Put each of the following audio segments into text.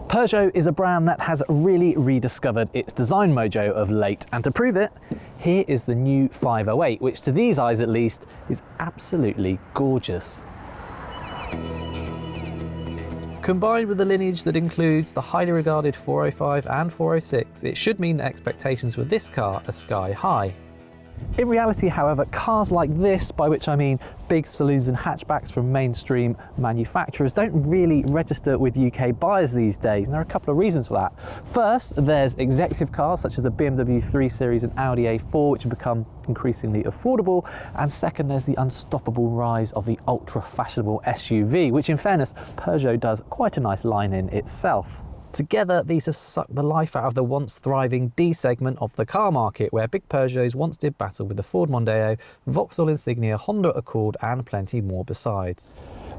Peugeot is a brand that has really rediscovered its design mojo of late, and to prove it, here is the new 508, which to these eyes at least is absolutely gorgeous. Combined with the lineage that includes the highly regarded 405 and 406, it should mean that expectations for this car are sky high. In reality, however, cars like this, by which I mean big saloons and hatchbacks from mainstream manufacturers, don't really register with UK buyers these days, and there are a couple of reasons for that. First, there's executive cars such as a BMW 3 Series and Audi A4, which have become increasingly affordable, and second, there's the unstoppable rise of the ultra-fashionable SUV, which in fairness, Peugeot does quite a nice line in itself. Together, these have sucked the life out of the once thriving D segment of the car market, where big Peugeots once did battle with the Ford Mondeo, Vauxhall Insignia, Honda Accord and plenty more besides.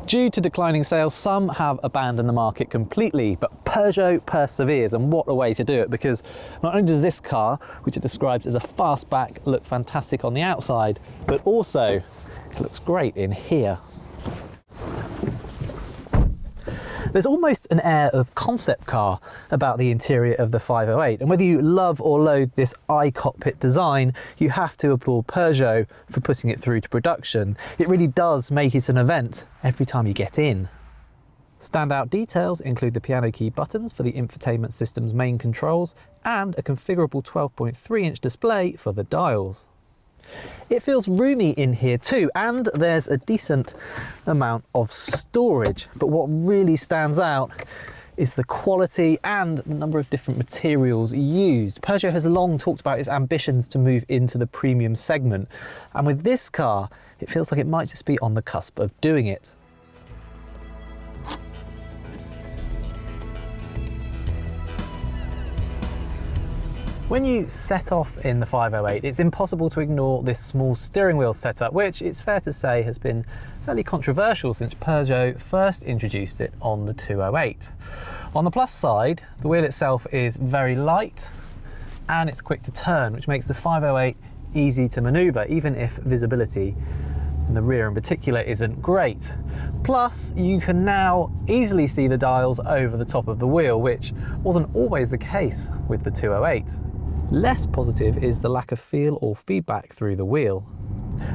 Due to declining sales, some have abandoned the market completely, but Peugeot perseveres, and what a way to do it, because not only does this car, which it describes as a fastback, look fantastic on the outside, but also it looks great in here. There's almost an air of concept car about the interior of the 508, and whether you love or loathe this iCockpit design, you have to applaud Peugeot for putting it through to production. It really does make it an event every time you get in. Standout details include the piano key buttons for the infotainment system's main controls and a configurable 12.3-inch display for the dials. It feels roomy in here too, and there's a decent amount of storage, but what really stands out is the quality and the number of different materials used. Peugeot has long talked about its ambitions to move into the premium segment, and with this car it feels like it might just be on the cusp of doing it. When you set off in the 508, it's impossible to ignore this small steering wheel setup, which it's fair to say has been fairly controversial since Peugeot first introduced it on the 208. On the plus side, the wheel itself is very light and it's quick to turn, which makes the 508 easy to manoeuvre, even if visibility in the rear in particular isn't great. Plus, you can now easily see the dials over the top of the wheel, which wasn't always the case with the 208. Less positive is the lack of feel or feedback through the wheel.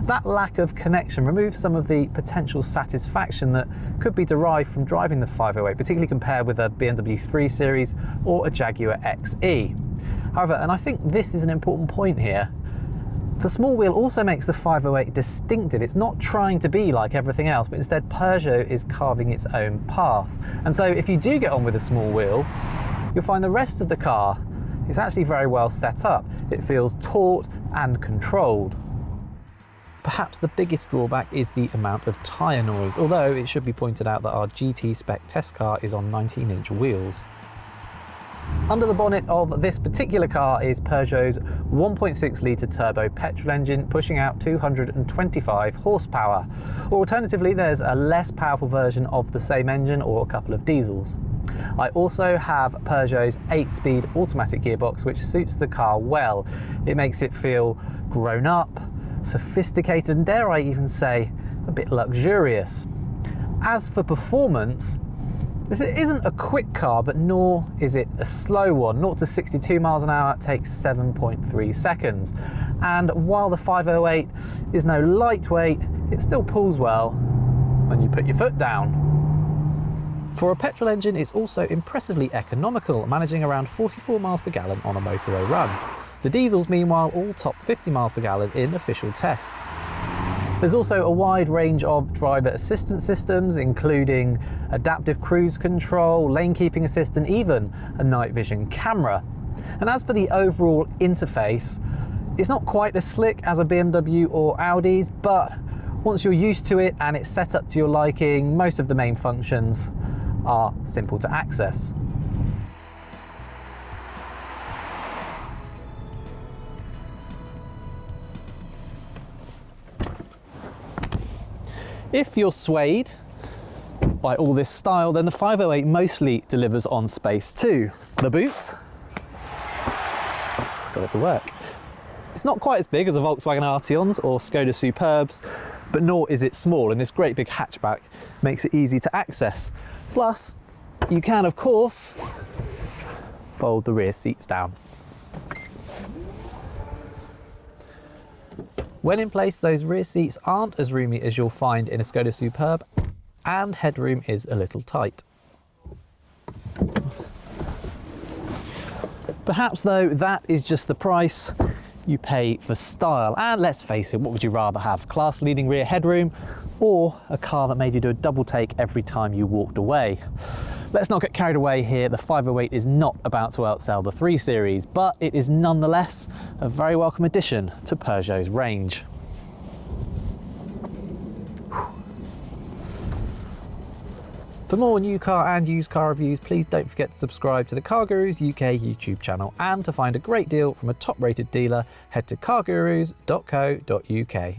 That lack of connection removes some of the potential satisfaction that could be derived from driving the 508, particularly compared with a BMW 3 Series or a Jaguar XE. However, and I think this is an important point here, the small wheel also makes the 508 distinctive. It's not trying to be like everything else, but instead Peugeot is carving its own path. And so if you do get on with a small wheel, you'll find the rest of the car is actually very well set up. It feels taut and controlled. Perhaps the biggest drawback is the amount of tyre noise, although it should be pointed out that our GT spec test car is on 19-inch wheels. Under the bonnet of this particular car is Peugeot's 1.6 litre turbo petrol engine, pushing out 225 horsepower. Or alternatively, there's a less powerful version of the same engine or a couple of diesels. I also have Peugeot's 8-speed automatic gearbox, which suits the car well. It makes it feel grown up, sophisticated, and dare I even say, a bit luxurious. As for performance, this isn't a quick car, but nor is it a slow one. 0 to 62 miles an hour takes 7.3 seconds. And while the 508 is no lightweight, it still pulls well when you put your foot down. For a petrol engine, it's also impressively economical, managing around 44 miles per gallon on a motorway run. The diesels, meanwhile, all top 50 miles per gallon in official tests. There's also a wide range of driver assistance systems, including adaptive cruise control, lane keeping assist, and even a night vision camera. And as for the overall interface, it's not quite as slick as a BMW or Audi's, but once you're used to it and it's set up to your liking, most of the main functions are simple to access. If you're swayed by all this style, then the 508 mostly delivers on space too. The boot, got it to work. It's not quite as big as a Volkswagen Arteons or Skoda Superbs, but nor is it small, and this great big hatchback makes it easy to access. Plus, You can, of course, fold the rear seats down. When in place, those rear seats aren't as roomy as you'll find in a Skoda Superb, and headroom is a little tight. Perhaps though, that is just the price you pay for style. And let's face it, what would you rather have? Class leading rear headroom or a car that made you do a double take every time you walked away? Let's not get carried away here. The 508 is not about to outsell the 3 Series, but it is nonetheless a very welcome addition to Peugeot's range. For more new car and used car reviews, please don't forget to subscribe to the CarGurus UK YouTube channel, and to find a great deal from a top-rated dealer, head to cargurus.co.uk.